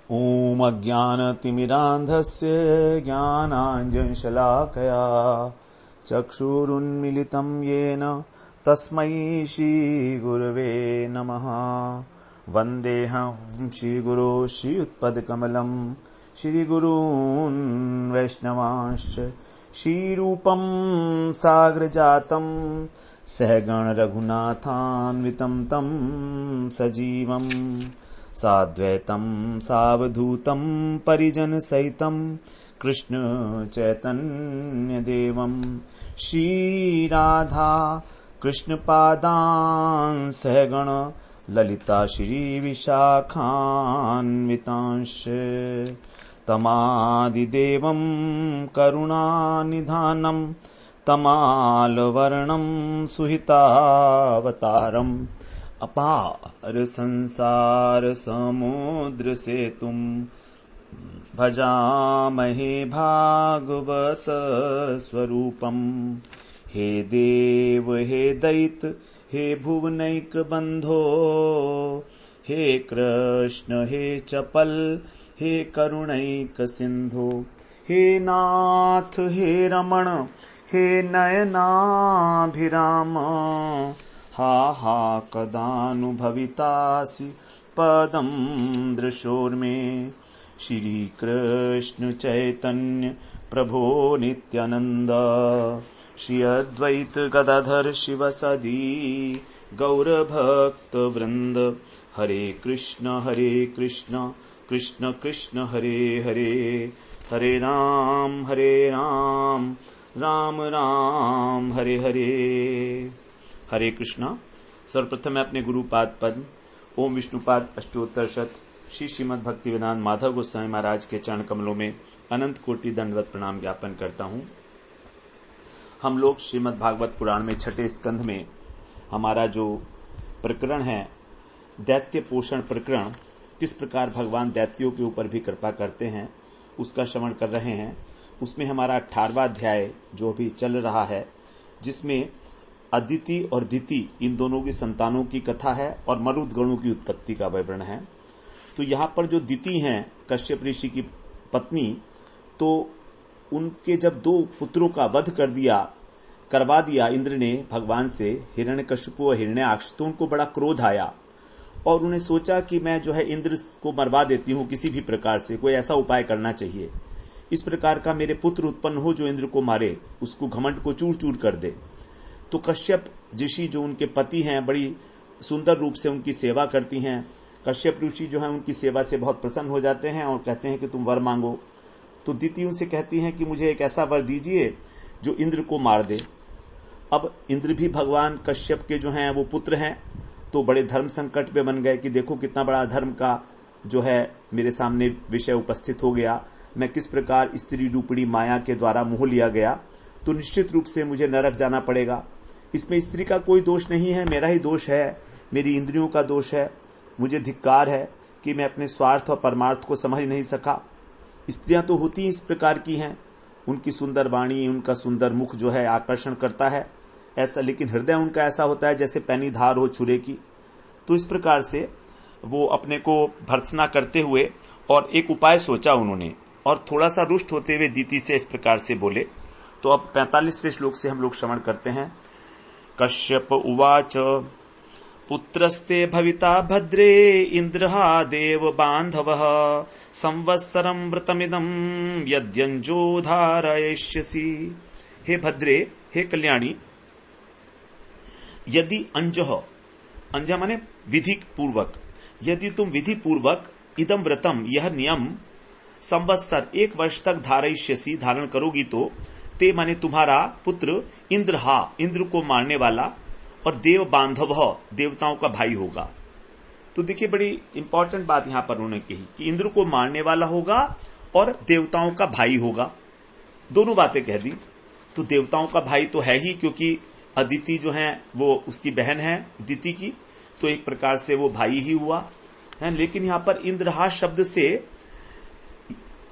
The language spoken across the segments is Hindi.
ॐ अज्ञानतिमिरान्धस्य ज्ञानाञ्जनशलाकया चक्षुरुन्मिलितं येन तस्मै श्रीगुरवे नमः। वन्देऽहं श्रीगुरो श्रीयुत्पदकमलं श्रीगुरून् वैष्णवांश्च श्रीरूपं साग्रजातं सहगण रघुनाथान्वितं तं सजीवम् साद्वैतं सावधूतं परिजनसहितं कृष्ण चैतन्यदेवं श्रीराधा कृष्णपादान् सहगण ललिता श्रीविशाखान्वितांश्च तमादिदेवं करुणानिधानं तमालवर्णं सुहितावतारम् अपार संसार समुद्र सेतुं भजामहे भागवत स्वरूपम्। हे देव हे दैत हे भुवनैक बंधो, हे कृष्ण हे चपल हे करुणैक सिंधो, हे नाथ हे रमण हे नयनाभिराम, हा हा कदानुभवितासि पदं दृशोर्मे। श्री कृष्ण चैतन्य प्रभो नित्यानंद, श्री अद्वैत गदाधर शिवसदी गौरभक्त वृंद। हरे कृष्ण कृष्ण कृष्ण हरे हरे, हरे राम राम राम हरे हरे। हरे कृष्णा। सर्वप्रथम मैं अपने गुरुपाद पद्म ओम विष्णुपाद अष्टोत्तर शत श्री श्रीमद् भक्तिवेदांत माधव गोस्वामी महाराज के चरण कमलों में अनंत कोटि दंडवत प्रणाम ज्ञापन करता हूँ। हम लोग श्रीमद् भागवत पुराण में छठे स्कंध में हमारा जो प्रकरण है दैत्य पोषण प्रकरण, किस प्रकार भगवान दैत्यों के ऊपर भी कृपा करते हैं, उसका श्रवण कर रहे हैं। उसमें हमारा 18वां अध्याय जो भी चल रहा है, जिसमें अदिति और दिति इन दोनों की संतानों की कथा है और मरुद गणों की उत्पत्ति का विवरण है। तो यहाँ पर जो दिति हैं कश्यप ऋषि की पत्नी, तो उनके जब 2 पुत्रों का वध करवा दिया इंद्र ने भगवान से, हिरण्यकशिपु और हिरण्याक्ष, तो उनको बड़ा क्रोध आया और उन्हें सोचा कि मैं जो है इंद्र को मरवा देती हूँ, किसी भी प्रकार से कोई ऐसा उपाय करना चाहिए, इस प्रकार का मेरे पुत्र उत्पन्न हो जो इंद्र को मारे, उसको घमंड को चूर चूर कर दे। तो कश्यप ऋषि जो उनके पति हैं बड़ी सुंदर रूप से उनकी सेवा करती हैं। कश्यप ऋषि जो है उनकी सेवा से बहुत प्रसन्न हो जाते हैं और कहते हैं कि तुम वर मांगो। तो दिति उनसे कहती हैं कि मुझे एक ऐसा वर दीजिए जो इंद्र को मार दे। अब इंद्र भी भगवान कश्यप के जो हैं वो पुत्र हैं, तो बड़े धर्म संकट पे बन गए कि देखो कितना बड़ा धर्म का जो है मेरे सामने विषय उपस्थित हो गया, मैं किस प्रकार स्त्री रूपणी माया के द्वारा मोह लिया गया, तो निश्चित रूप से मुझे नरक जाना पड़ेगा। इसमें स्त्री का कोई दोष नहीं है, मेरा ही दोष है, मेरी इंद्रियों का दोष है। मुझे धिक्कार है कि मैं अपने स्वार्थ और परमार्थ को समझ नहीं सका। स्त्रियां तो होती इस प्रकार की हैं, उनकी सुंदर वाणी, उनका सुंदर मुख जो है आकर्षण करता है ऐसा, लेकिन हृदय उनका ऐसा होता है जैसे पैनी धार हो छुरे की। तो इस प्रकार से वो अपने को भर्त्सना करते हुए और एक उपाय सोचा उन्होंने, और थोड़ा सा रुष्ट होते हुए दीति से इस प्रकार से बोले। तो अब 45वें श्लोक से हम लोग श्रवण करते हैं। कश्यप उवाच पुत्रस्ते भविता भद्रे इंद्रहा देव बांधवः संवत्सरं व्रतमिदं यद्यंजो धारयिष्यसि। हे भद्रे, हे कल्याणी, यदि अंजः माने विधि पूर्वक, यदि तुम विधि पूर्वक इदम व्रतम, यह नियम, संवत्सर 1 वर्ष तक धारयिष्यसि, धारण करोगी, तो ते माने तुम्हारा पुत्र इंद्रहा, इंद्र को मारने वाला, और देव बांधव, देवताओं का भाई होगा। तो देखिए बड़ी इंपॉर्टेंट बात यहां पर उन्होंने कही कि इंद्र को मारने वाला होगा और देवताओं का भाई होगा, दोनों बातें कह दी। तो देवताओं का भाई तो है ही, क्योंकि अदिति जो है वो उसकी बहन है दिति की, तो एक प्रकार से वो भाई ही हुआ है। लेकिन यहां पर इंद्रहा शब्द से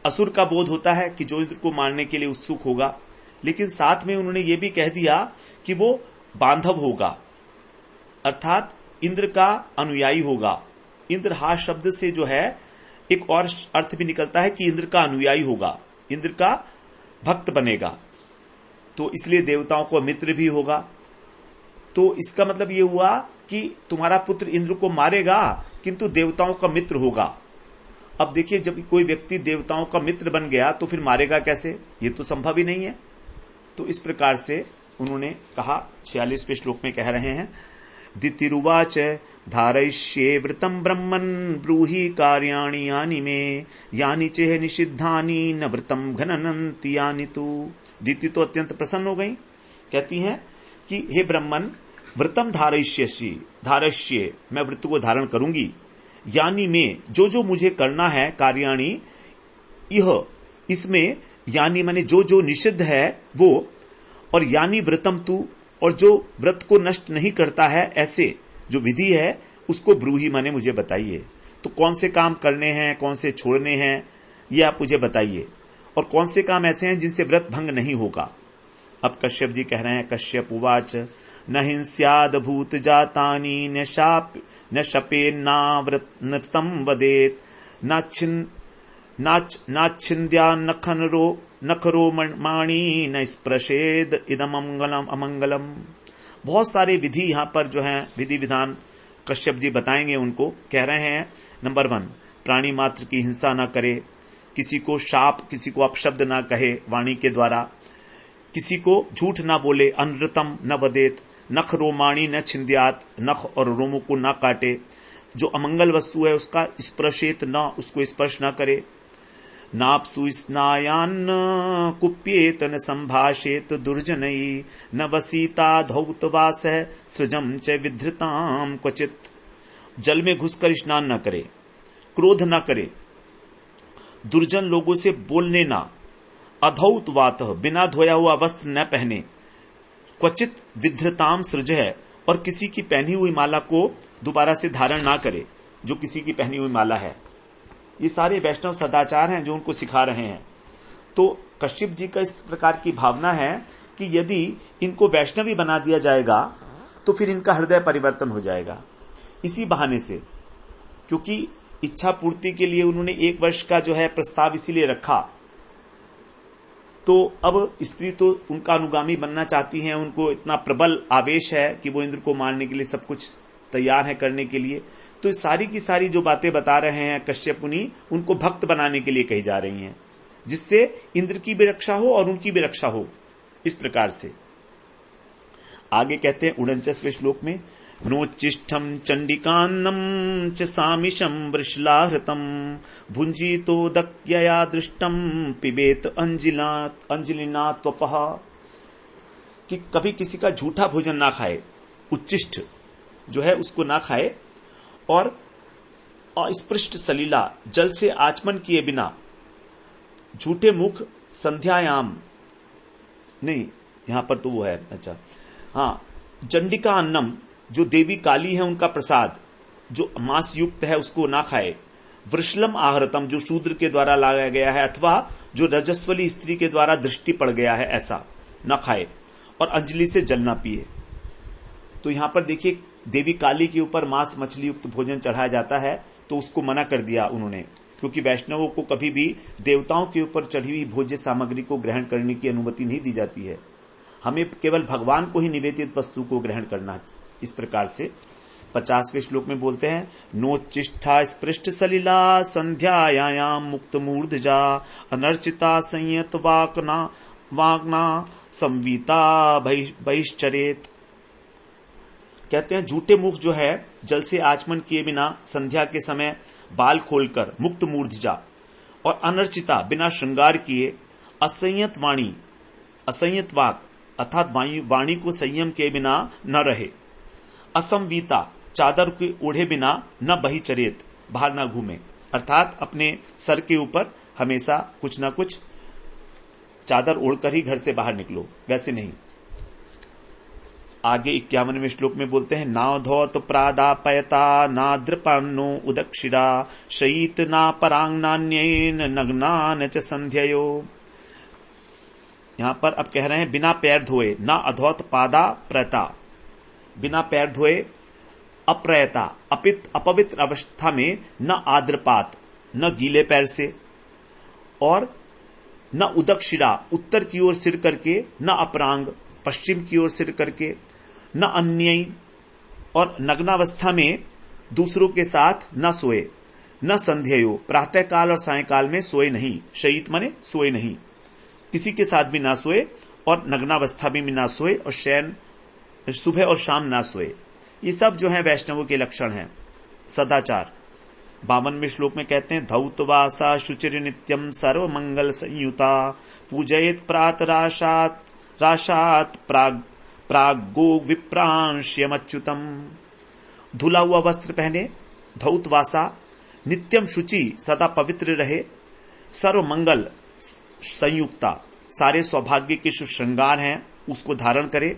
असुर का बोध होता है कि जो इंद्र को मारने के लिए उत्सुक होगा, लेकिन साथ में उन्होंने ये भी कह दिया कि वो बांधव होगा, अर्थात इंद्र का अनुयायी होगा। इंद्र हा शब्द से जो है एक और अर्थ भी निकलता है कि इंद्र का अनुयायी होगा, इंद्र का भक्त बनेगा, तो इसलिए देवताओं को मित्र भी होगा। तो इसका मतलब यह हुआ कि तुम्हारा पुत्र इंद्र को मारेगा किंतु देवताओं का मित्र होगा। अब देखिए, जब कोई व्यक्ति देवताओं का मित्र बन गया तो फिर मारेगा कैसे? ये तो संभव ही नहीं है। तो इस प्रकार से उन्होंने कहा। 46वें श्लोक में कह रहे हैं, दितिरुवाच धारयिष्ये व्रतम ब्रह्मन् ब्रूहि कार्याणि यानि मे यानि चेह निषिद्धानि न व्रतम घननन्ति यानि तु। दिति तो अत्यंत प्रसन्न हो गई, कहती हैं कि हे ब्रह्मन, व्रतम धारयिष्ये, मैं व्रत को धारण करूंगी, यानी में जो मुझे करना है, कार्याणि यह, इसमें यानी माने जो निषिद्ध है वो, और यानी व्रतम तू, और जो व्रत को नष्ट नहीं करता है ऐसे जो विधि है उसको ब्रूहि माने मुझे बताइए। तो कौन से काम करने हैं, कौन से छोड़ने हैं, ये आप मुझे बताइए, और कौन से काम ऐसे हैं जिनसे व्रत भंग नहीं होगा। अब कश्यप जी कह रहे हैं, कश्यप उवाच न हिंस्याद भूत जातानि न शपेन्नाव्रतम वदेत नाच्छिन्द्या नखरो माणी न स्पृशेद इदम अमंगलम। बहुत सारे विधि यहां पर जो है विधि विधान कश्यप जी बताएंगे। उनको कह रहे हैं, नंबर 1, प्राणी मात्र की हिंसा न करे, किसी को शाप, किसी को अपशब्द ना कहे वाणी के द्वारा, किसी को झूठ ना बोले, अनृतम न वदेत, नख रोमाणी न छिंद्यात, नख और रोमों को ना काटे, जो अमंगल वस्तु है उसका स्पर्शेत न, उसको स्पर्श न करे, नापसु स्नायान कुप्येत न संभाषेत दुर्जनई न वसीता धौतवास सृजम च विधृताम क्वचित। जल में घुसकर स्नान न करे, क्रोध न करे, दुर्जन लोगों से बोलने ना, अधौतवात बिना धोया हुआ वस्त्र न पहने, क्वचित विधृताम सृज है, और किसी की पहनी हुई माला को दोबारा से धारण ना करे, जो किसी की पहनी हुई माला है। ये सारे वैष्णव सदाचार हैं जो उनको सिखा रहे हैं। तो कश्यप जी का इस प्रकार की भावना है कि यदि इनको वैष्णवी बना दिया जाएगा तो फिर इनका हृदय परिवर्तन हो जाएगा। इसी बहाने से, क्योंकि इच्छा पूर्ति के लिए उन्होंने 1 वर्ष का जो है प्रस्ताव इसीलिए रखा, तो अब स्त्री तो उनका अनुगामी बनना चाहती हैं, उनको इतना प्रबल आवेश है कि वो इंद्र को मारने के लिए सब कुछ तैयार है करने के लिए। तो सारी की सारी जो बातें बता रहे हैं कश्यप मुनि, उनको भक्त बनाने के लिए कही जा रही हैं, जिससे इंद्र की भी रक्षा हो और उनकी भी रक्षा हो। इस प्रकार से आगे कहते हैं 49वें श्लोक में, नोच्चिष्ठम चंडिकान्नम च सामिशम वृषलाहृतम भुंजीतो दक्यया दृष्टम पिबेत अंजलिना त्वपः, कि कभी किसी का झूठा भोजन ना खाए, उच्चिष्ट जो है उसको ना खाए, और अस्पृष्ट सलीला जल से आचमन किए बिना, झूठे मुख संध्यायाम नहीं, यहां पर तो वो है, अच्छा हाँ, चंडिका अन्नम जो देवी काली है उनका प्रसाद जो मांस युक्त है उसको ना खाए, वृषलम आहरतम जो शूद्र के द्वारा लाया गया है अथवा जो रजस्वली स्त्री के द्वारा दृष्टि पड़ गया है ऐसा ना खाए, और अंजलि से जल ना पिए। तो यहां पर देखिए, देवी काली के ऊपर मांस मछली युक्त भोजन चढ़ाया जाता है तो उसको मना कर दिया उन्होंने, क्योंकि वैष्णवों को कभी भी देवताओं के ऊपर चढ़ी हुई भोज्य सामग्री को ग्रहण करने की अनुमति नहीं दी जाती है। हमें केवल भगवान को ही निवेदित वस्तु को ग्रहण करना। इस प्रकार से 50वें श्लोक में बोलते हैं, नोच्चिष्ठा स्पृष्ट सलिला संध्यायाम मुक्त मूर्धजा अनर्चिता संयत वाकना संवीता बहिश्चरेत। कहते हैं झूठे मुख जो है जल से आचमन किए बिना संध्या के समय बाल खोलकर मुक्त मूर्धजा, और अनर्चिता बिना श्रृंगार किए, असंयत वाणी असंयत वाक अर्थात वाणी को संयम के बिना न रहे, असंवीता चादर के ओढ़े बिना न बहिचरेत बाहर न घूमे, अर्थात अपने सर के ऊपर हमेशा कुछ ना कुछ चादर ओढ़कर ही घर से बाहर निकलो, वैसे नहीं। आगे 51वें श्लोक में बोलते हैं, नाधौत प्रादापयता नाद्रपान्नो उदक्षिरा शयीत ना परांगनान्येन नग्नान च संध्ययो। यहां पर अब कह रहे हैं बिना पैर धोए, ना अधौत पादा प्रयता, बिना पैर धोए, अप्रयता अपवित्र अवस्था में, न आद्रपात न गीले पैर से, और न उदक्षिणा उत्तर की ओर सिर करके, न अपरांग पश्चिम की ओर सिर करके, न अन्यई और नग्नावस्था में दूसरों के साथ न सोए, न संध्ययो प्रातः काल और सायकाल में सोए नहीं, शयित माने सोए नहीं, किसी के साथ भी ना सोए और नग्नावस्था भी ना सोए और शयन सुबह और शाम ना सोए। ये सब जो है वैष्णवों के लक्षण हैं। सदाचार 52वें श्लोक में कहते हैं धौतवासा शुचिर नित्यम सर्व मंगल संयुता पूजयेत प्रातराशात राशात प्रागो विप्रांश्यमच्युतम। धुला हुआ वस्त्र पहने, धौतवासा नित्यम शुचि सदा पवित्र रहे, सर्व मंगल संयुक्ता सारे सौभाग्य के जो श्रृंगार हैं उसको धारण करे,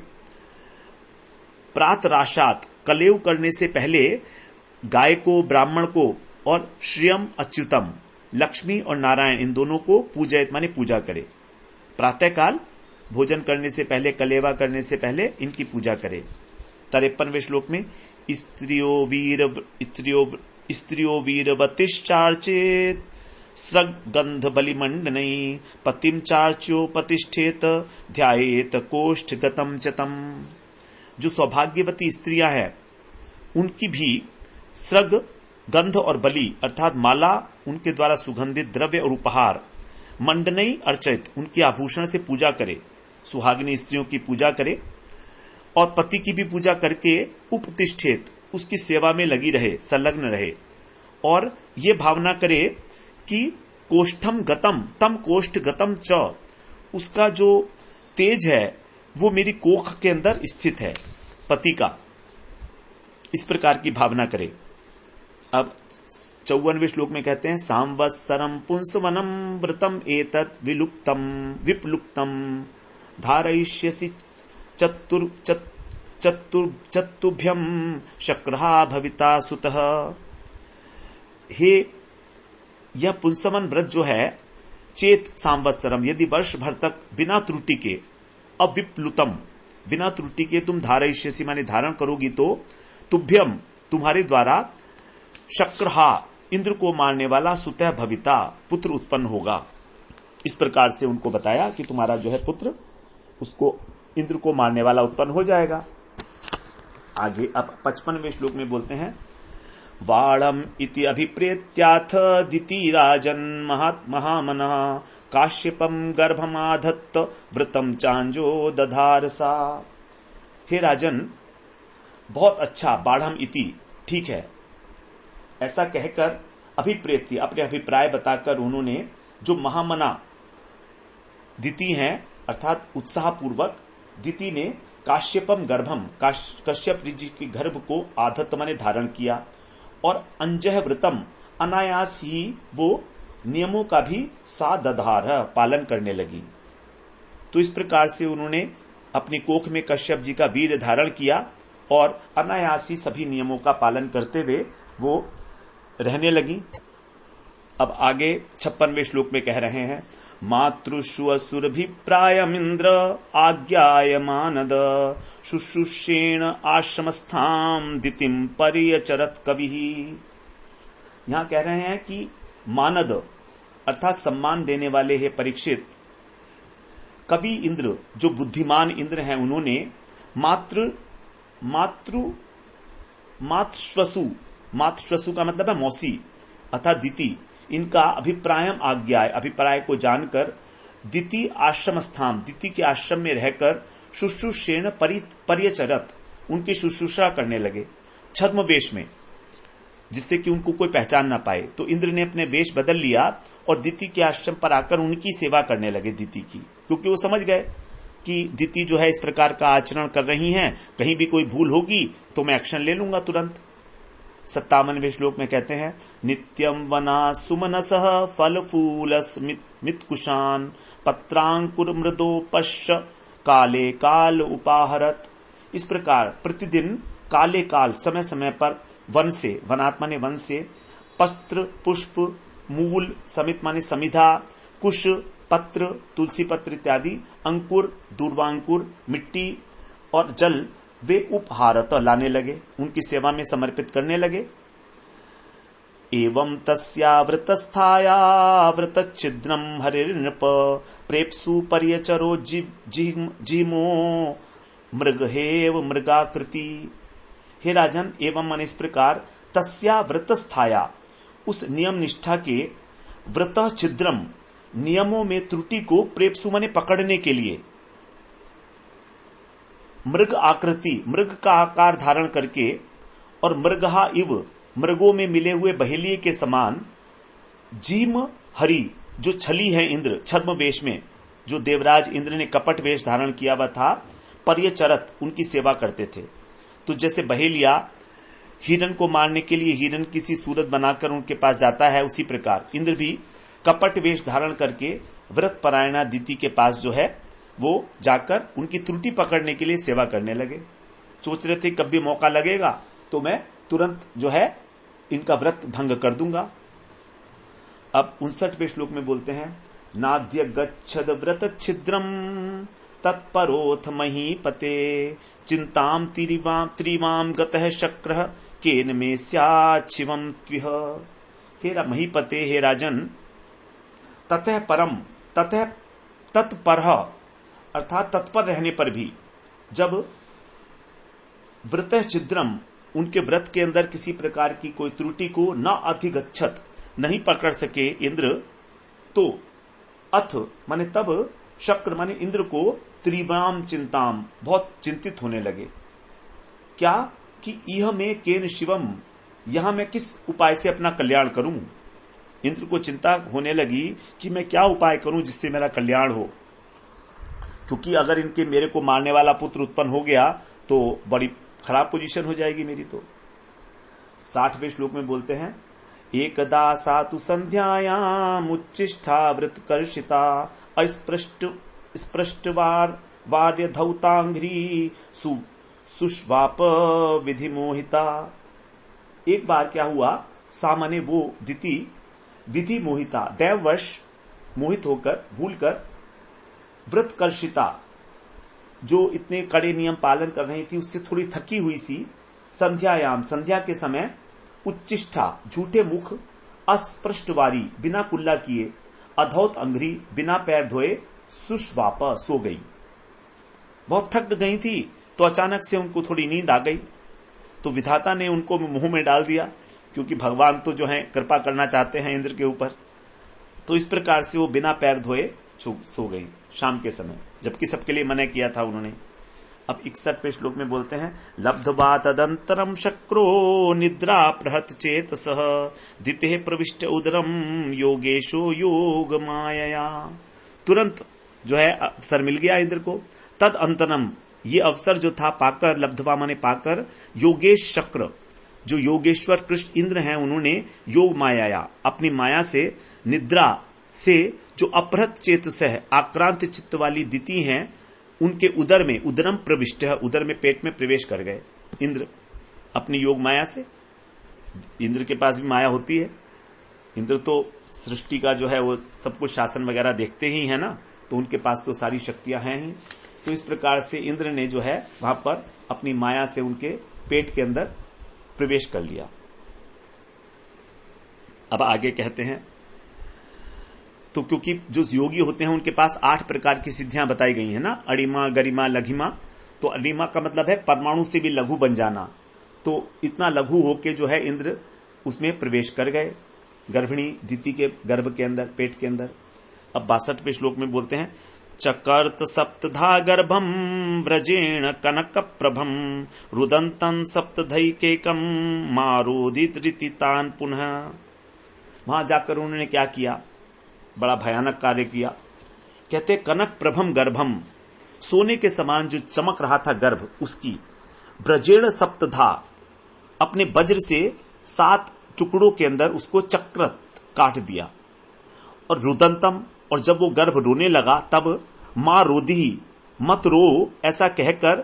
प्रातराशात कलेव करने से पहले गाय को ब्राह्मण को और श्रियम अच्युतम लक्ष्मी और नारायण इन दोनों को पूजयत माने पूजा करे। प्रातःकाल भोजन करने से पहले, कलेवा करने से पहले इनकी पूजा करे। 53वें श्लोक में स्त्रियो वीरवतिश्चार्चेत स्रग गंध बलिमंडनई पतिम चार्च्योपतिष्ठेत ध्यायेत कोष्ठ गतम चतम। जो सौभाग्यवती स्त्रियां हैं उनकी भी स्रग गंध और बलि अर्थात माला, उनके द्वारा सुगंधित द्रव्य और उपहार, मंडनई अर्चित उनके आभूषण से पूजा करे, सुहागिनी स्त्रियों की पूजा करे और पति की भी पूजा करके उपतिष्ठित उसकी सेवा में लगी रहे, संलग्न रहे और ये भावना करे कि कोष्ठम गतम तम कोष्ठ गतम च, उसका जो तेज है वो मेरी कोख के अंदर स्थित है, पति का, इस प्रकार की भावना करे। अब 54वें श्लोक में कहते हैं सांवत्सरम पुंसवनम व्रतम एतत् विप्लुप्तम धारयिष्यसि चतुभ्यम शक्रहा भविता सुतः। हे यह पुंसवन व्रत जो है, चेत सांवत्सरम यदि वर्ष भर तक बिना त्रुटि के, अविप्लुतम बिना त्रुटि के तुम धारयिष्यसि माने धारण करोगी तो तुभ्यम तुम्हारे द्वारा शक्रहा इंद्र को मारने वाला सुतः भविता पुत्र उत्पन्न होगा। इस प्रकार से उनको बताया कि तुम्हारा जो है पुत्र उसको इंद्र को मारने वाला उत्पन्न हो जाएगा। आगे अब 55वें श्लोक में बोलते हैं वाणम इति अभिप्रेत्याथ दिति राजन महामनः काश्यपम गर्भमाधत्त व्रतम चांजो दधारसा। हे राजन, बहुत अच्छा, बाढ़म इति ठीक है, ऐसा कहकर अभिप्रेत्य अपने अभिप्राय बताकर उन्होंने जो महामना दिति हैं अर्थात उत्साहपूर्वक दिति ने काश्यपम गर्भम कश्यप ऋषि के गर्भ को आधत्त माने धारण किया और अंजह व्रतम अनायास ही वो नियमों का भी सादधार पालन करने लगी। तो इस प्रकार से उन्होंने अपनी कोख में कश्यप जी का वीर्य धारण किया और अनायास ही सभी नियमों का पालन करते हुए वो रहने लगी। अब आगे 56वें श्लोक में कह रहे हैं मातृषु असुरभिप्रायमिंद्र आज्ञायमानद शुश्रूषेण आश्रमस्थाम दितिम परियचरत कवि। यहां कह रहे हैं कि मानद अर्थात सम्मान देने वाले हे परीक्षित, कवि इंद्र जो बुद्धिमान इंद्र हैं उन्होंने मातृश्वसु का मतलब है मौसी अर्थात दिति, इनका अभिप्राय को जानकर दिति आश्रम स्थान दिति के आश्रम में रहकर शुश्रूषेण परियचरत उनकी शुश्रूषा करने लगे छद्म वेश में, जिससे कि उनको कोई पहचान ना पाए। तो इंद्र ने अपने वेश बदल लिया और दिति के आश्रम पर आकर उनकी सेवा करने लगे दिति की, क्योंकि वो समझ गए कि दिति जो है इस प्रकार का आचरण कर रही हैं, कहीं भी कोई भूल होगी तो मैं एक्शन ले लूंगा तुरंत। 57वें श्लोक में कहते हैं नित्यम वना सुमनसः फल फूलस मित्कुशान पत्रांकुर मृदो पश्च काले काल उपाहरत। इस प्रकार प्रतिदिन काले काल समय समय पर वन से, वनात्मा ने वन से, पत्र पुष्प मूल समित माने समिधा, कुश पत्र तुलसी पत्र इत्यादि, अंकुर दूर्वांकुर मिट्टी और जल वे उपहारत लाने लगे, उनकी सेवा में समर्पित करने लगे। एवं तस्या वृतस्थाया वृतच्छिद्रम हरिर्नृप प्रेप्सु पर्यचरो जीमो मृगहेव मृगाकृति। हे राजन, एवं मन इस प्रकार तस्या वृतस्थाया, उस नियम निष्ठा के, व्रत छिद्रम, नियमों में त्रुटि को, प्रेप्सु माने पकड़ने के लिए, मृग आकृति, मृग का आकार धारण करके, और मृगहा इव, मृगों में मिले हुए बहेलिए के समान, जीम हरि, जो छली है इंद्र, छद्म वेश में, जो देवराज इंद्र ने कपट वेश धारण किया हुआ था, पर्यचरत, उनकी सेवा करते थे। तो जैसे बहेलिया हिरण को मारने के लिए हिरण किसी सूरत बनाकर उनके पास जाता है, उसी प्रकार इंद्र भी कपट वेश धारण करके व्रत परायणा दीति के पास जो है वो जाकर उनकी त्रुटि पकड़ने के लिए सेवा करने लगे। सोच रहे थे कब भी मौका लगेगा तो मैं तुरंत जो है इनका व्रत भंग कर दूंगा। अब 59वें श्लोक में बोलते हैं, नाद्य गच्छद व्रत छिद्रम तत्परोथ महीपते चिंताम त्रिवाम गतः शक्रः केन में स्याच्छिवम त्विह। हे महीपते, हे राजन, ततः परम, ततः तत्परः, अर्थात तत्पर रहने पर भी, जब व्रत छिद्रम, उनके व्रत के अंदर किसी प्रकार की कोई त्रुटि को न अधिगच्छत, नहीं पकड़ सके इंद्र, तो अथ माने तब, शक्र माने इंद्र को, त्रिवाम चिंताम, बहुत चिंतित होने लगे। क्या कि यह में केन शिवम, यहां मैं किस उपाय से अपना कल्याण करूं। इंद्र को चिंता होने लगी कि मैं क्या उपाय करूं जिससे मेरा कल्याण हो, क्योंकि अगर इनके मेरे को मारने वाला पुत्र उत्पन्न हो गया तो बड़ी खराब पोजीशन हो जाएगी मेरी। तो 60वें श्लोक में बोलते हैं, एकदा सातु संध्यायाम उच्चिष्ठा वृतकर्षिता अस्पृष्टवार वार्य धौतांघ्री सुष्वाप विधि मोहिता। एक बार क्या हुआ, सामान्य वो दिति विधि मोहिता, दैववश मोहित होकर, भूलकर, व्रतकर्षिता, जो इतने कड़े नियम पालन कर रही थी उससे थोड़ी थकी हुई सी, संध्यायाम, संध्या के समय, उच्चिष्ठा, झूठे मुख, अस्पृष्टवारी, बिना कुल्ला किए, अधौत अंघ्री, बिना पैर धोए, सुष्वाप, सो गई। बहुत थक गई थी तो अचानक से उनको थोड़ी नींद आ गई, तो विधाता ने उनको मुंह में डाल दिया, क्योंकि भगवान तो जो है कृपा करना चाहते हैं इंद्र के ऊपर। तो इस प्रकार से वो बिना पैर धोए सो गई शाम के समय, जबकि सबके लिए मना किया था उन्होंने। अब 61वें श्लोक में बोलते हैं, लब्ध्वा तदंतरम शक्रो निद्रा प्रहत चेतसः दिते प्रविष्ट उदरम योगेशो योग मायया। तुरंत जो है अवसर मिल गया इंद्र को। तद अंतरम, ये अवसर जो था पाकर, लब्ध्वा माने पाकर, योगेश शक्र, जो योगेश्वर कृष्ण इंद्र हैं, उन्होंने योग माया, अपनी माया से, निद्रा से, जो अपहृत चेतस है, आक्रांत चित्त वाली दिति हैं, उनके उदर में, उदरम प्रविष्ट है, उदर में, पेट में प्रवेश कर गए इंद्र अपनी योग माया से। इंद्र के पास भी माया होती है, इंद्र तो सृष्टि का जो है वो सब कुछ शासन वगैरह देखते ही है ना, तो उनके पास तो सारी शक्तियां हैं ही। तो इस प्रकार से इंद्र ने जो है वहां पर अपनी माया से उनके पेट के अंदर प्रवेश कर लिया। अब आगे कहते हैं, तो क्योंकि जो योगी होते हैं उनके पास 8 प्रकार की सिद्धियां बताई गई है ना, अड़िमा, गरिमा, लघिमा। तो अड़िमा का मतलब है परमाणु से भी लघु बन जाना। तो इतना लघु होके जो है इंद्र उसमें प्रवेश कर गए, गर्भिणी दिति के गर्भ के अंदर, पेट के अंदर। अब 62वें श्लोक में बोलते हैं, चकर्त सप्तधा गर्भम व्रजेण कनक प्रभम रुदंतन सप्तधैकेकम मारोदित रीतितान पुनः। वहां जाकर उन्होंने क्या किया, बड़ा भयानक कार्य किया। कहते कनक प्रभम गर्भम, सोने के समान जो चमक रहा था गर्भ, उसकी ब्रजेण सप्तधा, अपने वज्र से 7 टुकड़ों के अंदर उसको चक्रत काट दिया। और रुदंतम, और जब वो गर्भ रोने लगा तब मां रोधी, मत रो, ऐसा कहकर,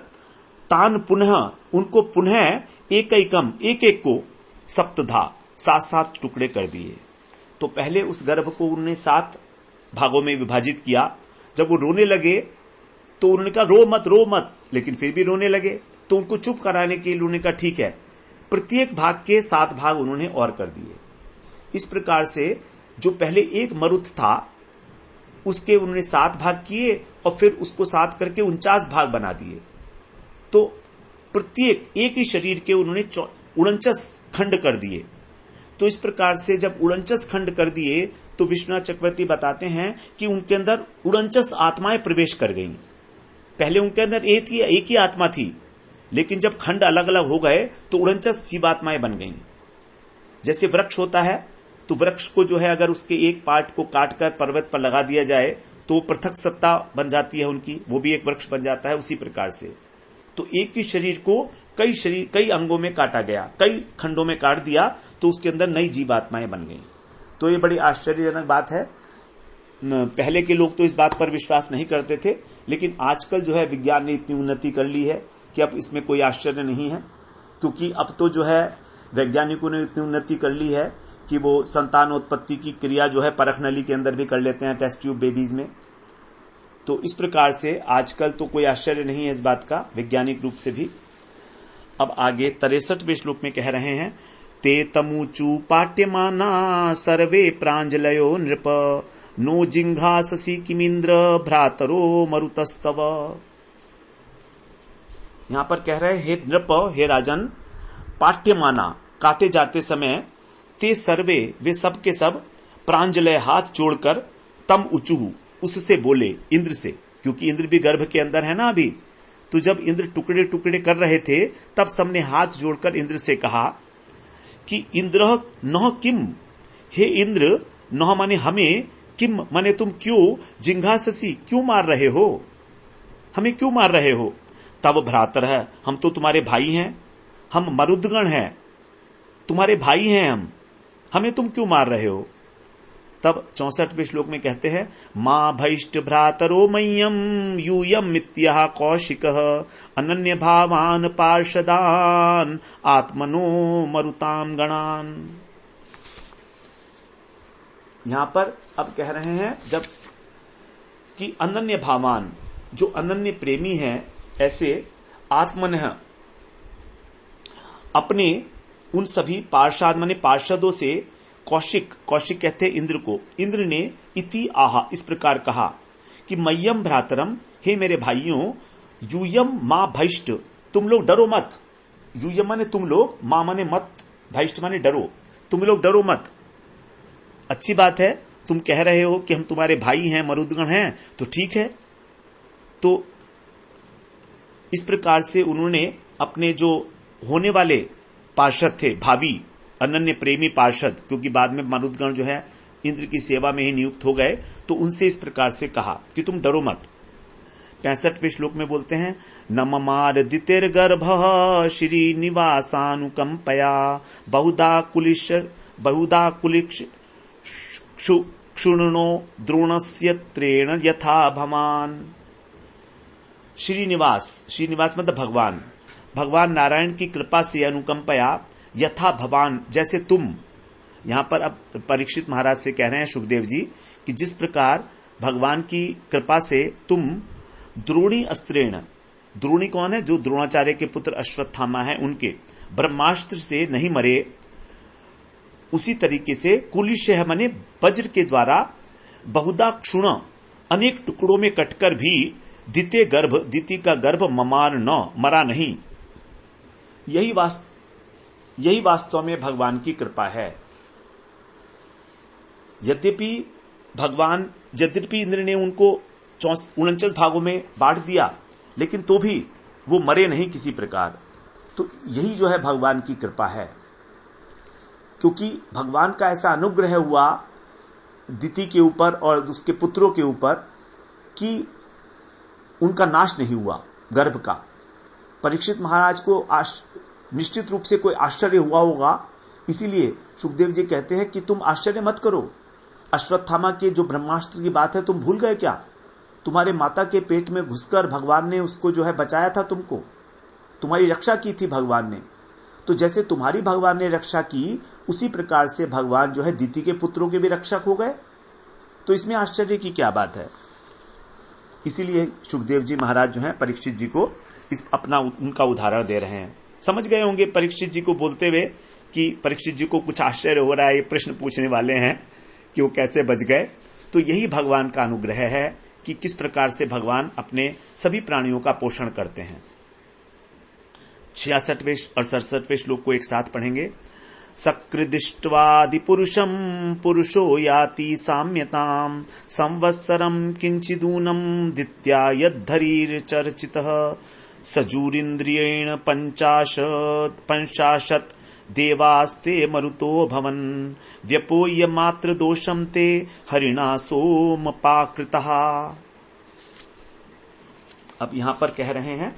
तान पुनः, उनको पुनः एकैकम, एक एक को, सप्तधा, 7 टुकड़े कर दिए। तो पहले उस गर्भ को उन्होंने 7 भागों में विभाजित किया। जब वो रोने लगे तो उन्होंने कहा रो मत, लेकिन फिर भी रोने लगे। तो उनको चुप कराने के लिए उन्होंने कहा ठीक है, प्रत्येक भाग के 7 भाग उन्होंने और कर दिए। इस प्रकार से जो पहले एक मरुत था उसके उन्होंने 7 भाग किए और फिर उसको 7 करके 49 भाग बना दिए। तो प्रत्येक एक ही शरीर के उन्होंने 49 खंड कर दिए। तो इस प्रकार से जब 49 खंड कर दिए तो विश्वनाथ चक्रवर्ती बताते हैं कि उनके अंदर 49 आत्माएं प्रवेश कर गईं। पहले उनके अंदर एक ही आत्मा थी, लेकिन जब खंड अलग अलग हो गए तो 49 जीवात्माएं बन गईं। जैसे वृक्ष होता है तो वृक्ष को जो है अगर उसके एक पार्ट को काटकर पर्वत पर लगा दिया जाए तो पृथक सत्ता बन जाती है उनकी, वो भी एक वृक्ष बन जाता है। उसी प्रकार से तो एक ही शरीर को कई अंगों में काटा गया, कई खंडों में काट दिया तो उसके अंदर नई जीवात्माएं बन गई। तो ये बड़ी आश्चर्यजनक बात है। पहले के लोग तो इस बात पर विश्वास नहीं करते थे, लेकिन आजकल जो है विज्ञान ने इतनी उन्नति कर ली है कि अब इसमें कोई आश्चर्य नहीं है, क्योंकि अब तो जो है वैज्ञानिकों ने इतनी उन्नति कर ली है कि वो संतानोत्पत्ति की क्रिया जो है परख नली के अंदर भी कर लेते हैं, टेस्ट ट्यूब बेबीज में। तो इस प्रकार से आजकल तो कोई आश्चर्य नहीं है इस बात का, वैज्ञानिक रूप से भी। अब आगे 63वें श्लोक में कह रहे हैं, ते तमुचु पाट्यमाना सर्वे प्रांजलयो नृप नो जिंघाससी किमिंद्र भ्रातरो मरुतस्तव। यहां पर कह रहे हैं, हे नृप, हे राजन, पाट्यमाना काटे जाते समय, ते सर्वे वे सब के सब, प्रांजलय हाथ जोड़कर, तम उचुहु उससे बोले, इंद्र से, क्योंकि इंद्र भी गर्भ के अंदर है ना अभी। तो जब इंद्र टुकड़े टुकड़े कर रहे थे तब सबने हाथ जोड़कर इंद्र से कहा कि इंद्र नह किम, हे इंद्र, नह माने हमें, किम माने तुम क्यों, जिंघाससी क्यों मार रहे हो, हमें क्यों मार रहे हो। तब भ्रातर है, हम तो तुम्हारे भाई हैं, हम मरुदगण हैं, तुम्हारे भाई हैं हम, हमें तुम क्यों मार रहे हो। तब 64वें श्लोक में कहते हैं, मां भैष्ट भ्रातरो मह्यम यूयम मित्यः कौशिकः अनन्य भावान पार्षदान आत्मनो मरुताम गणान। यहां पर अब कह रहे हैं जब कि अनन्य भावान, जो अनन्य प्रेमी है, ऐसे आत्मनः अपने उन सभी पार्षद माने पार्षदों से, कौशिक कहते हैं इंद्र को, इंद्र ने इति आहा इस प्रकार कहा कि मय्यम भ्रातरम, हे मेरे भाइयों, यूयम मां भैष्ट, तुम लोग डरो मत। यूयम माने तुम लोग, मां माने मत, भैष्ट माने डरो, तुम लोग डरो मत। अच्छी बात है, तुम कह रहे हो कि हम तुम्हारे भाई हैं, मरुदगण हैं, तो ठीक है। तो इस प्रकार से उन्होंने अपने जो होने वाले पार्षद थे, भावी अनन्य प्रेमी पार्षद, क्योंकि बाद में मरुदगण जो है इंद्र की सेवा में ही नियुक्त हो गए, तो उनसे इस प्रकार से कहा कि तुम डरो मत। 65वें श्लोक में बोलते हैं, नममार दितिर्गर्भ श्रीनिवासानुकंपया बहुधा कुलिक्ष क्षुण्णो द्रोणस्य त्रेण यथा भवान। श्रीनिवास मतलब भगवान नारायण की कृपा से, अनुकंपया, यथा भवान जैसे तुम। यहां पर अब परीक्षित महाराज से कह रहे हैं सुखदेव जी कि जिस प्रकार भगवान की कृपा से तुम द्रोणी अस्त्रेण, द्रोणी कौन है, जो द्रोणाचार्य के पुत्र अश्वत्थामा है, उनके ब्रह्मास्त्र से नहीं मरे, उसी तरीके से कुलिशह माने वज्र के द्वारा, बहुधा क्षुण अनेक टुकड़ों में कटकर भी, दिति का गर्भ ममार न मरा नहीं। यही वास्तव में भगवान की कृपा है। यद्यपि इंद्र ने उनको 49 भागों में बांट दिया, लेकिन तो भी वो मरे नहीं किसी प्रकार। तो यही जो है भगवान की कृपा है, क्योंकि भगवान का ऐसा अनुग्रह हुआ दिति के ऊपर और उसके पुत्रों के ऊपर कि उनका नाश नहीं हुआ गर्भ का। परीक्षित महाराज को निश्चित रूप से कोई आश्चर्य हुआ होगा, इसीलिए सुखदेव जी कहते हैं कि तुम आश्चर्य मत करो। अश्वत्थामा के जो ब्रह्मास्त्र की बात है तुम भूल गए क्या? तुम्हारे माता के पेट में घुसकर भगवान ने उसको जो है बचाया था, तुमको, तुम्हारी रक्षा की थी भगवान ने। तो जैसे तुम्हारी भगवान ने रक्षा की, उसी प्रकार से भगवान जो है दिति के पुत्रों के भी रक्षक हो गए। तो इसमें आश्चर्य की क्या बात है? इसीलिए सुखदेव जी महाराज जो है परीक्षित जी को उनका उदाहरण दे रहे हैं। समझ गए होंगे परीक्षित जी को बोलते हुए कि परीक्षित जी को कुछ आश्चर्य हो रहा है, ये प्रश्न पूछने वाले हैं कि वो कैसे बच गए। तो यही भगवान का अनुग्रह है कि किस प्रकार से भगवान अपने सभी प्राणियों का पोषण करते हैं। 66वें और 67वें श्लोक को एक साथ पढ़ेंगे। सकृदिष्ट्वादि पुरुषम पुरुषो याति साम्यताम संवत्सरम किंचिदूनम दित्या यद्धरीर्चर्चितः सजूरिन्द्रियेण पंचाशत् देवास्ते मरुतो भवन व्यपोय मात्र दोषम ते हरिणा सोमपाकृतः। अब यहां पर कह रहे हैं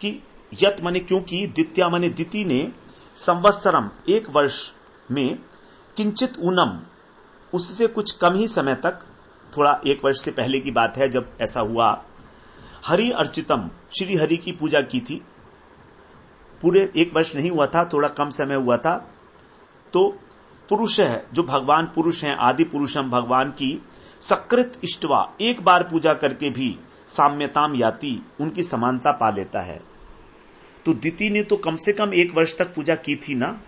कि यत माने क्योंकि, दित्या माने दिति ने, संवत्सरम एक वर्ष में, किंचित ऊनम उससे कुछ कम ही समय तक, थोड़ा एक वर्ष से पहले की बात है जब ऐसा हुआ, हरि अर्चितम श्री हरि की पूजा की थी। पूरे एक वर्ष नहीं हुआ था, थोड़ा कम समय हुआ था। तो पुरुष है, जो भगवान पुरुष हैं, आदि पुरुषम भगवान की सकृत इष्टवा एक बार पूजा करके भी साम्यताम याति उनकी समानता पा लेता है। तो दिति ने तो कम से कम एक वर्ष तक पूजा की थी ना,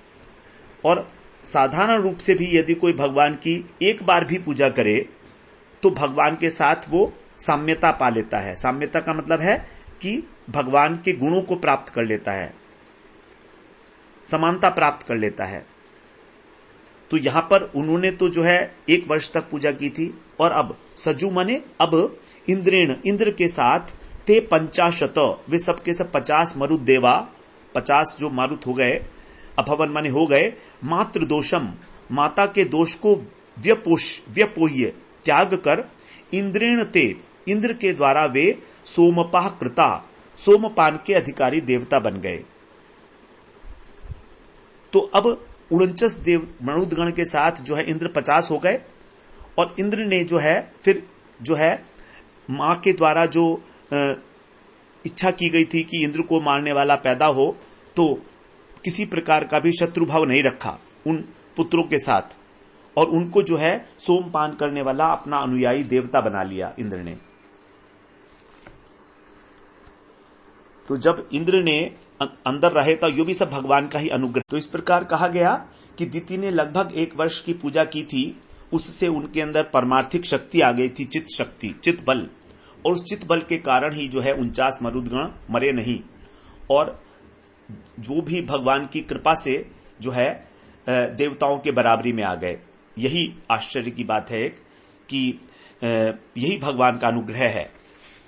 और साधारण रूप से भी यदि कोई भगवान की एक बार भी पूजा करे तो भगवान के साथ वो साम्यता पा लेता है। साम्यता का मतलब है कि भगवान के गुणों को प्राप्त कर लेता है, समानता प्राप्त कर लेता है। तो यहां पर उन्होंने तो जो है एक वर्ष तक पूजा की थी, और अब सजू माने अब इंद्रेण इंद्र के साथ ते 50 वे सबके सब 50 मरुत देवा, 50 जो मारुत हो गए, अभवन माने हो गए, मातृ दोषम माता के दोष को व्यपोह्य त्याग कर, इंद्रेण ते इंद्र के द्वारा वे सोमपाह कृता सोमपान के अधिकारी देवता बन गए। तो अब 49 देव मरुदगण के साथ जो है इंद्र 50 हो गए, और इंद्र ने जो है फिर जो है मां के द्वारा जो इच्छा की गई थी कि इंद्र को मारने वाला पैदा हो, तो किसी प्रकार का भी शत्रुभाव नहीं रखा उन पुत्रों के साथ, और उनको जो है सोमपान करने वाला अपना अनुयायी देवता बना लिया इंद्र ने। तो जब इंद्र ने अंदर रहे तो ये भी सब भगवान का ही अनुग्रह। तो इस प्रकार कहा गया कि दिति ने लगभग एक वर्ष की पूजा की थी, उससे उनके अंदर परमार्थिक शक्ति आ गई थी, चित्त शक्ति, चित्त बल, और उस चित्त बल के कारण ही जो है 49 मरुदगण मरे नहीं, और जो भी भगवान की कृपा से जो है देवताओं के बराबरी में आ गए। यही आश्चर्य की बात है एक, कि यही भगवान का अनुग्रह है,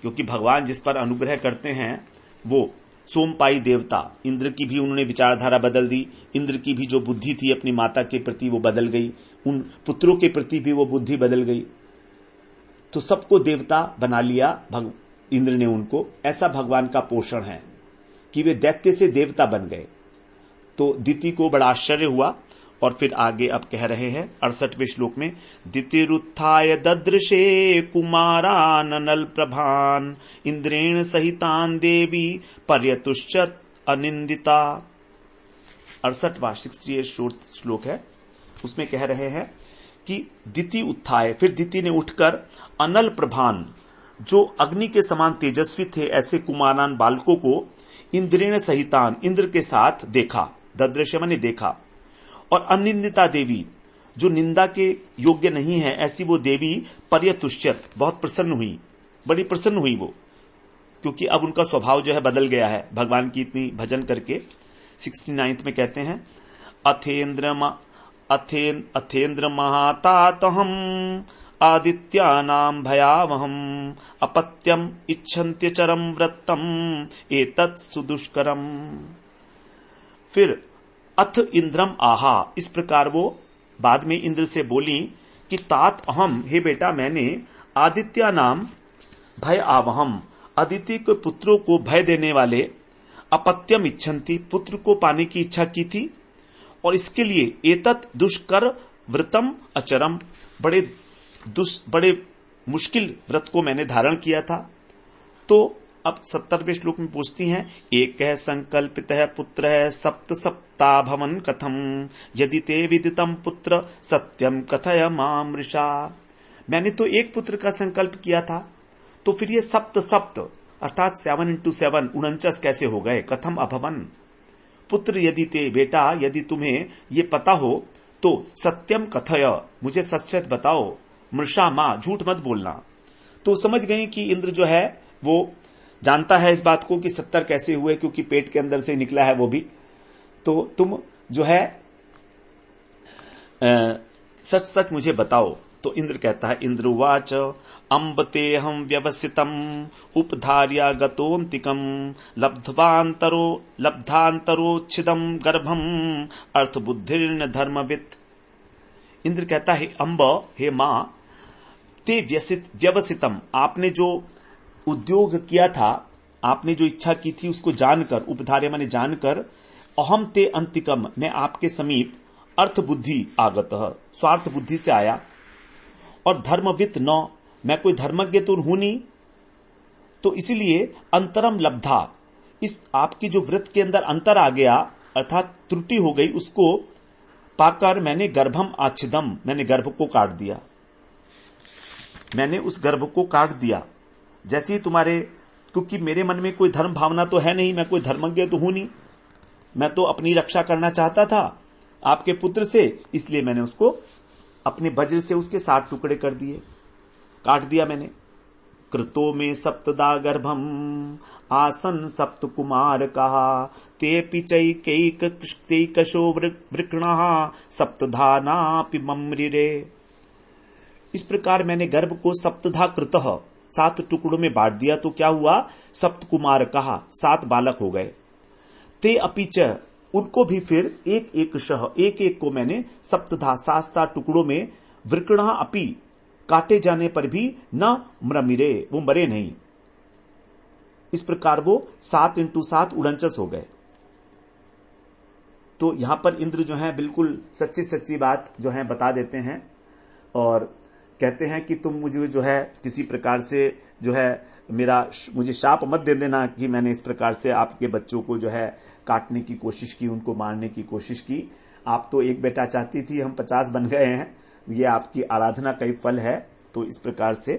क्योंकि भगवान जिस पर अनुग्रह करते हैं वो सोमपाई देवता, इंद्र की भी उन्होंने विचारधारा बदल दी, इंद्र की भी जो बुद्धि थी अपनी माता के प्रति वो बदल गई, उन पुत्रों के प्रति भी वो बुद्धि बदल गई, तो सबको देवता बना लिया इंद्र ने उनको। ऐसा भगवान का पोषण है कि वे दैत्य से देवता बन गए। तो दिति को बड़ा आश्चर्य हुआ, और फिर आगे अब कह रहे हैं 68वें श्लोक में, दितिरुत्थाय ददृशे कुमारानल प्रभान इंद्रेण सहितान देवी पर्यतुश्चत अनिंदिता। 68वां 68 श्लोक है, उसमें कह रहे हैं कि दिति उत्थाय, फिर दिति ने उठकर अनल प्रभान, जो अग्नि के समान तेजस्वी थे ऐसे कुमारान बालकों को, इंद्रेण सहितान इंद्र के साथ देखा, ददृश्य माने देखा, और अनिंदिता देवी जो निंदा के योग्य नहीं है ऐसी वो देवी पर्यतुष्यत बहुत प्रसन्न हुई, बड़ी प्रसन्न हुई वो, क्योंकि अब उनका स्वभाव जो है बदल गया है भगवान की इतनी भजन करके। 69 में कहते हैं, अथेन्द्र महातातहम आदित्यानाम भयावहम अपत्यम इच्छन्त्य चरम व्रतम एतत् सुदुष्करम। फिर अथ इंद्रम आहा, इस प्रकार वो बाद में इंद्र से बोली कि तात अहम, हे बेटा मैंने, आदित्या नाम भय आवहम, अदिति के पुत्रों को भय देने वाले, अपत्यम इच्छन्ति पुत्र को पाने की इच्छा की थी, और इसके लिए एतत् दुष्कर व्रतम अचरम, बड़े मुश्किल व्रत को मैंने धारण किया था। तो अब 70वें श्लोक में पूछती हैं, एक संकल्पित पुत्र है सप्त सप्ता भवन कथम यदि ते विदितम पुत्र सत्यम कथय मामृषा। मैंने तो एक पुत्र का संकल्प किया था, तो फिर ये सप्त अर्थात 7 into 7 49 कैसे हो गए, कथम अभवन, पुत्र यदि ते, बेटा यदि तुम्हें ये पता हो तो सत्यम कथय, मुझे सच सच बताओ, मृषा मां, झूठ मत बोलना। तो समझ गए कि इंद्र जो है वो जानता है इस बात को कि 70 कैसे हुए, क्योंकि पेट के अंदर से निकला है वो भी। तो तुम जो है सच सच मुझे बताओ। तो इंद्र कहता है, इंद्रुवाच अम्ब ते हम व्यवसितम उपधार्या गतोन्तिकम लब्धांतरोच्छिदम गर्भम अर्थबुद्धिर्न धर्मवित्। इंद्र कहता है, अम्ब, हे मां, ते व्यवसितम, आपने जो उद्योग किया था, आपने जो इच्छा की थी उसको जानकर, उपधार्य माने जानकर, अहम ते अंतिकम, मैं आपके समीप, अर्थ बुद्धि आगत, स्वार्थ बुद्धि से आया, और धर्मवित न, मैं कोई धर्मज्ञ तो हूं नहीं, तो इसलिए अंतरम लब्धा, इस आपकी जो व्रत के अंदर अंतर आ गया अर्थात त्रुटि हो गई, उसको पाकर मैंने गर्भम आच्छिदम, मैंने गर्भ को काट दिया, मैंने उस गर्भ को काट दिया। जैसे ही तुम्हारे, क्योंकि मेरे मन में कोई धर्म भावना तो है नहीं, मैं कोई धर्मज्ञ तो हूं नहीं, मैं तो अपनी रक्षा करना चाहता था आपके पुत्र से, इसलिए मैंने उसको अपने वज्र से उसके 7 टुकड़े कर दिए, काट दिया मैंने। कृतो में सप्तदा गर्भम आसन सप्त कुमार कहा, ते पिचैकशो वृकणः सप्तधानापि मम्रिरे। इस प्रकार मैंने गर्भ को सप्तधा कृतः, 7 टुकड़ों में बांट दिया, तो क्या हुआ, सप्त कुमार कहा, 7 बालक हो गए। ते अपिच, उनको भी फिर एक एक को मैंने सप्तधा 7 टुकड़ों में, वृकणः अपि, काटे जाने पर भी न म्रमिरे, वो मरे नहीं। इस प्रकार वो 7 × 7 उड़नचस हो गए। तो यहां पर इंद्र जो है बिल्कुल सच्ची सच्ची बात जो है बता देते हैं और कहते हैं कि तुम मुझे जो है किसी प्रकार से जो है मुझे शाप मत दे देना कि मैंने इस प्रकार से आपके बच्चों को जो है काटने की कोशिश की, उनको मारने की कोशिश की। आप तो एक बेटा चाहती थी, हम 50 बन गए हैं, ये आपकी आराधना का ही फल है। तो इस प्रकार से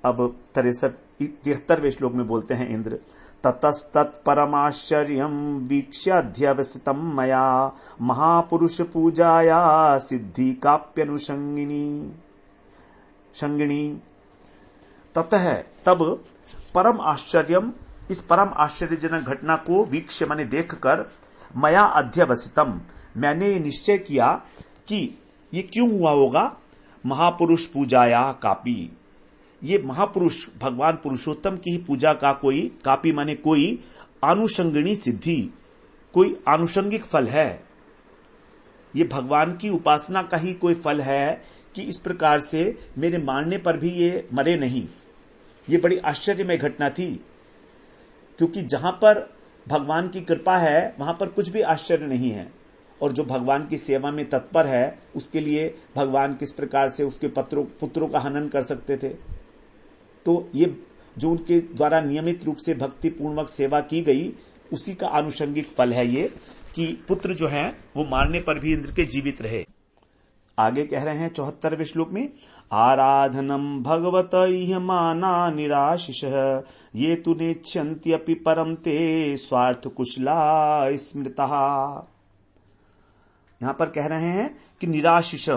अब 73वें श्लोक में बोलते हैं इंद्र, ततस्तत्परमाश्चर्यं वीक्ष्याध्यवसितं मया महापुरुष पूजाया सिद्धि काप्यनुषंगिनी। ततः, तब, परम आश्चर्यम, इस परम आश्चर्यजनक घटना को वीक्ष्य माने देखकर, मया अध्यवसितम, मैंने निश्चय किया कि ये क्यों हुआ होगा, महापुरुष पूजाया कापी, ये महापुरुष भगवान पुरुषोत्तम की ही पूजा का कोई, कापी माने कोई आनुषंगिणी सिद्धि, कोई आनुषंगिक फल है, ये भगवान की उपासना का ही कोई फल है कि इस प्रकार से मेरे मारने पर भी ये मरे नहीं। ये बड़ी आश्चर्यमय घटना थी, क्योंकि जहां पर भगवान की कृपा है वहां पर कुछ भी आश्चर्य नहीं है, और जो भगवान की सेवा में तत्पर है उसके लिए भगवान किस प्रकार से उसके पुत्रों का हनन कर सकते थे। तो ये जो उनके द्वारा नियमित रूप से भक्ति पूर्वक सेवा की गई, उसी का आनुषंगिक फल है ये कि पुत्र जो है वो मारने पर भी इंद्र के जीवित रहे। आगे कह रहे हैं 74वें श्लोक में, आराधनम भगवत इहमाना निराशिषः ये तु नेच्छन्त्यपि परम ते स्वार्थ कुशला स्मृतः। यहां पर कह रहे हैं कि निराशिष,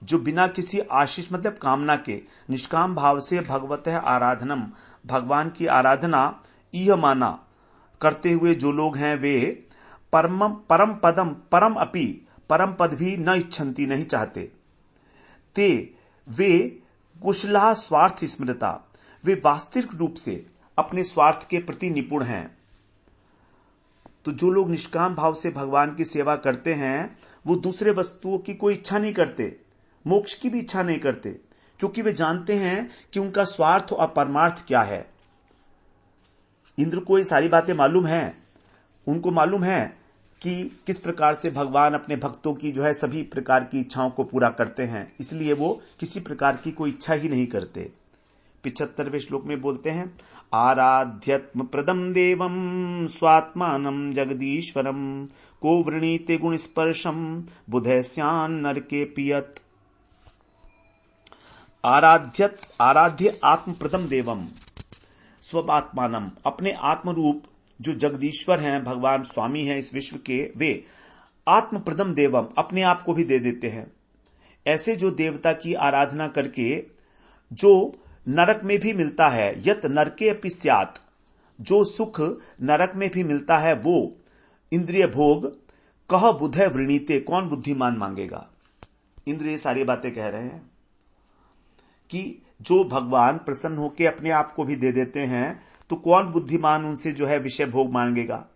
जो बिना किसी आशीष मतलब कामना के निष्काम भाव से भगवत आराधनम, भगवान की आराधना, इह माना करते हुए जो लोग हैं वे परम पदम, परम अपि, परम पद भी न इच्छन्ति, नहीं चाहते, ते, वे कुशला स्वार्थ स्मृता, वे वास्तविक रूप से अपने स्वार्थ के प्रति निपुण हैं। तो जो लोग निष्काम भाव से भगवान की सेवा करते हैं वो दूसरे वस्तुओं की कोई इच्छा नहीं करते, मोक्ष की भी इच्छा नहीं करते, क्योंकि वे जानते हैं कि उनका स्वार्थ और परमार्थ क्या है। इंद्र को ये सारी बातें मालूम है, उनको मालूम है कि किस प्रकार से भगवान अपने भक्तों की जो है सभी प्रकार की इच्छाओं को पूरा करते हैं, इसलिए वो किसी प्रकार की कोई इच्छा ही नहीं करते। 75वें श्लोक में बोलते हैं, आराध्यत्म प्रदम देवम स्वात्मानम जगदीश्वरम को वृणीते गुण स्पर्शम बुधैस्यान नरके पियत। आराध्य आत्म प्रदम देवम स्वात्मानम, अपने आत्मरूप जो जगदीश्वर हैं, भगवान स्वामी हैं इस विश्व के, वे आत्म प्रदम देवम, अपने आप को भी दे देते हैं। ऐसे जो देवता की आराधना करके जो नरक में भी मिलता है, यत नरके अपि स्यात्, जो सुख नरक में भी मिलता है वो इंद्रिय भोग, कह बुधय वृणीते, कौन बुद्धिमान मांगेगा। इंद्र ये सारी बातें कह रहे हैं कि जो भगवान प्रसन्न होकर अपने आप को भी दे देते हैं तो कौन बुद्धिमान उनसे जो है विषय भोग मांगेगा,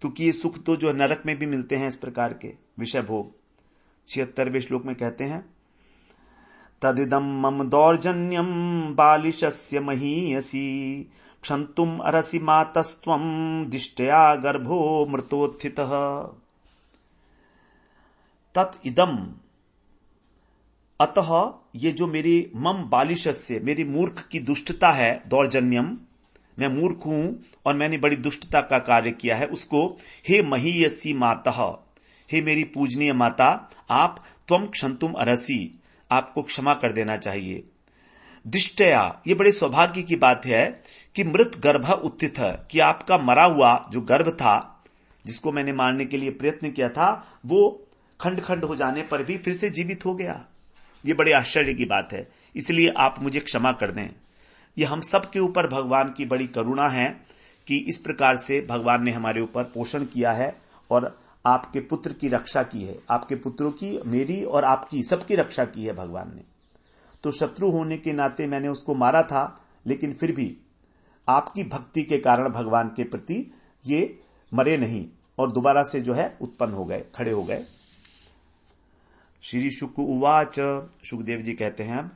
क्योंकि ये सुख तो जो नरक में भी मिलते हैं इस प्रकार के विषय भोग। 76वें श्लोक में कहते हैं, तदिदम मम दौर्जन्यम बालिशस्य महीयसी क्षंतुम अरसि मातस्त्वम दिष्टया गर्भो मृतोत्थितः। तदिदम, अतः ये जो मेरी मम बालिशस्य, मेरी मूर्ख की दुष्टता है, दौर्जन्यम, मैं मूर्ख हूं और मैंने बड़ी दुष्टता का कार्य किया है, उसको हे महीयसी मातः, हे मेरी पूजनीय माता, आप त्वम क्षंतुम अरसी, आपको क्षमा कर देना चाहिए। दिष्टया, ये बड़े सौभाग्य की बात है कि मृत गर्भ उत्थित, कि आपका मरा हुआ जो गर्भ था, जिसको मैंने मारने के लिए प्रयत्न किया था, वो खंड खंड हो जाने पर भी फिर से जीवित हो गया। ये बड़े आश्चर्य की बात है, इसलिए आप मुझे क्षमा कर दें। ये हम सब के ऊपर भगवान की बड़ी करुणा है कि इस प्रकार से भगवान ने हमारे ऊपर पोषण किया है और आपके पुत्र की रक्षा की है, आपके पुत्रों की, मेरी और आपकी, सबकी रक्षा की है भगवान ने। तो शत्रु होने के नाते मैंने उसको मारा था, लेकिन फिर भी आपकी भक्ति के कारण भगवान के प्रति ये मरे नहीं और दोबारा से जो है उत्पन्न हो गए, खड़े हो गए। श्री शुक उवाच, शुकदेव जी कहते हैं,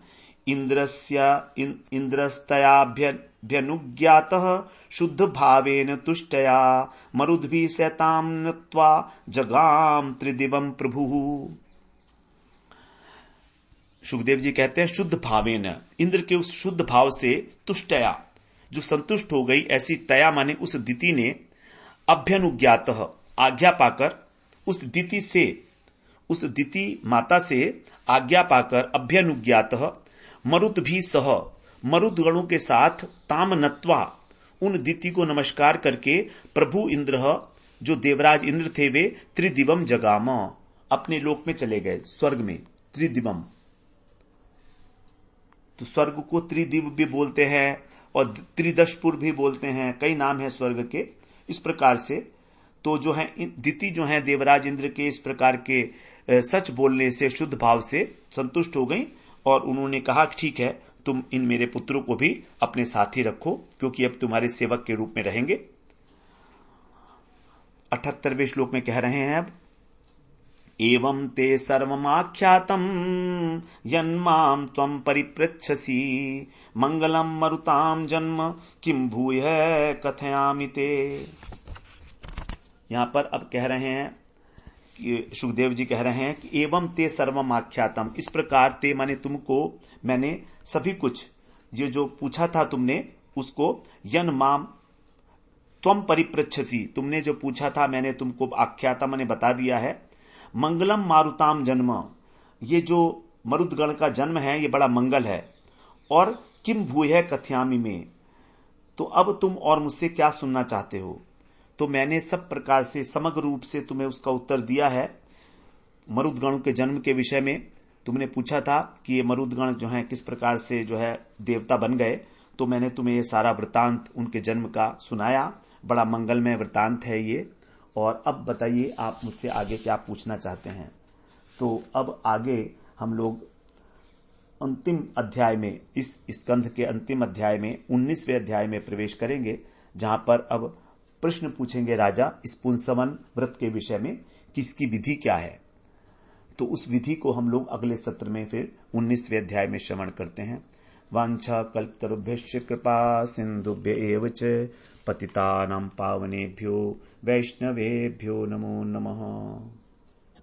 इंद्रस्तयाभ्यनुज्ञातः शुद्ध भावेन तुष्टया मरुद्भिः सैतां नत्वा जगाम त्रिदिवम प्रभुः। शुकदेव जी कहते हैं, शुद्ध भावेन, इंद्र के उस शुद्ध भाव से तुष्टया, जो संतुष्ट हो गई, ऐसी तया माने उस दिति ने, अभ्यनुज्ञातः, आज्ञा पाकर, उस दिति से, उस दिति माता से आज्ञा पाकर, अभ्यनुज्ञातः मरुत भी सह, मरुद गणों के साथ, ताम नत्वा, उन दिति को नमस्कार करके, प्रभु इंद्र, जो देवराज इंद्र थे, वे त्रिदिवम जगाम, अपने लोक में चले गए, स्वर्ग में। त्रिदिवम, तो स्वर्ग को त्रिदिव भी बोलते हैं और त्रिदशपुर भी बोलते हैं, कई नाम है स्वर्ग के। इस प्रकार से तो जो है दिति जो है देवराज इंद्र के इस प्रकार के सच बोलने से, शुद्ध भाव से संतुष्ट हो गई और उन्होंने कहा ठीक है, तुम इन मेरे पुत्रों को भी अपने साथ ही रखो, क्योंकि अब तुम्हारे सेवक के रूप में रहेंगे। 78वें श्लोक में कह रहे हैं अब, एवं ते सर्वमाख्यातम यन्माम त्वं परिपृच्छसि मंगलम मरुताम जन्म किम भूय कथयामि ते। यहां पर अब कह रहे हैं कि सुखदेव जी कह रहे हैं कि एवं ते सर्वम आख्यातम, इस प्रकार ते माने तुमको मैंने सभी कुछ, ये जो पूछा था तुमने उसको, यन माम त्वम परिपृच्छसि, तुमने जो पूछा था मैंने तुमको आख्याता मैंने बता दिया है। मंगलम मारुताम जन्म, ये जो मरुदगण का जन्म है ये बड़ा मंगल है। और किम भूय कथयामि में, तो अब तुम और मुझसे क्या सुनना चाहते हो। तो मैंने सब प्रकार से समग्र रूप से तुम्हें उसका उत्तर दिया है। मरुदगणों के जन्म के विषय में तुमने पूछा था कि ये मरुदगण जो है किस प्रकार से जो है देवता बन गए, तो मैंने तुम्हें ये सारा वृतांत उनके जन्म का सुनाया। बड़ा मंगलमय वृतांत है ये। और अब बताइए आप मुझसे आगे क्या पूछना चाहते हैं। तो अब आगे हम लोग अंतिम अध्याय में, इस स्कंध के अंतिम अध्याय में 19वें अध्याय में प्रवेश करेंगे, जहां पर अब प्रश्न पूछेंगे राजा इस पुंसवन व्रत के विषय में कि इसकी विधि क्या है। तो उस विधि को हम लोग अगले सत्र में फिर 19वें अध्याय में श्रवण करते हैं। वांछा कल्पतरुभ्यश्च कृपा सिंधुभ्य एव च पतितानां पावनेभ्यो वैष्णवेभ्यो नमो नमः।